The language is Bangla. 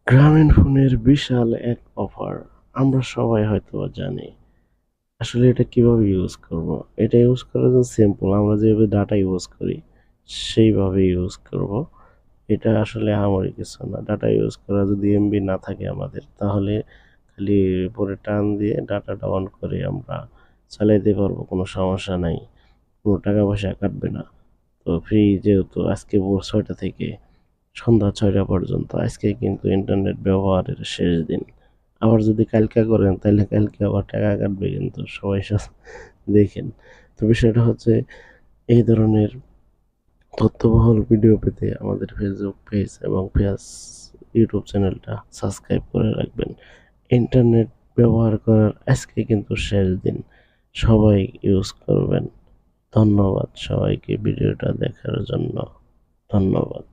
গ্রামীণ ফোনের বিশাল এক অফার আমরা সবাই হয়তো জানি। আসলে এটা কিভাবে ইউজ করব? এটা ইউজ করার জন্য সিম্পল। আমরা যেভাবে ডাটা ইউজ করি সেইভাবে ইউজ করব। এটা আসলে আহামরি কিছু না। ডাটা ইউজ করা যদি এমবি না থাকে আমাদের, তাহলে খালি উপরে টান দিয়ে ডাটাটা অন করে আমরা চালাইতে পারবো, কোনো সমস্যা নাই। কোনো টাকা পয়সা কাটবে না। তো ফ্রি যেহেতু আজকে ভোর ৬টা থেকে সন্ধ্যা ৬টা পর্যন্ত, আজকে কিন্তু ইন্টারনেট ব্যবহারের শেষ দিন। আবার যদি কালকে করেন তাহলে কালকে আবার টাকা কাটবে, কিন্তু সবাই দেখেন। তো বিষয়টা হচ্ছে, এই ধরনের তথ্যবহুল ভিডিও পেতে আমাদের ফেসবুক পেজ এবং ইউটিউব চ্যানেলটা সাবস্ক্রাইব করে রাখবেন। ইন্টারনেট ব্যবহার করার আজকে কিন্তু শেষ দিন। সবাই ইউজ করবেন। ধন্যবাদ সবাইকে ভিডিওটা দেখার জন্য। ধন্যবাদ।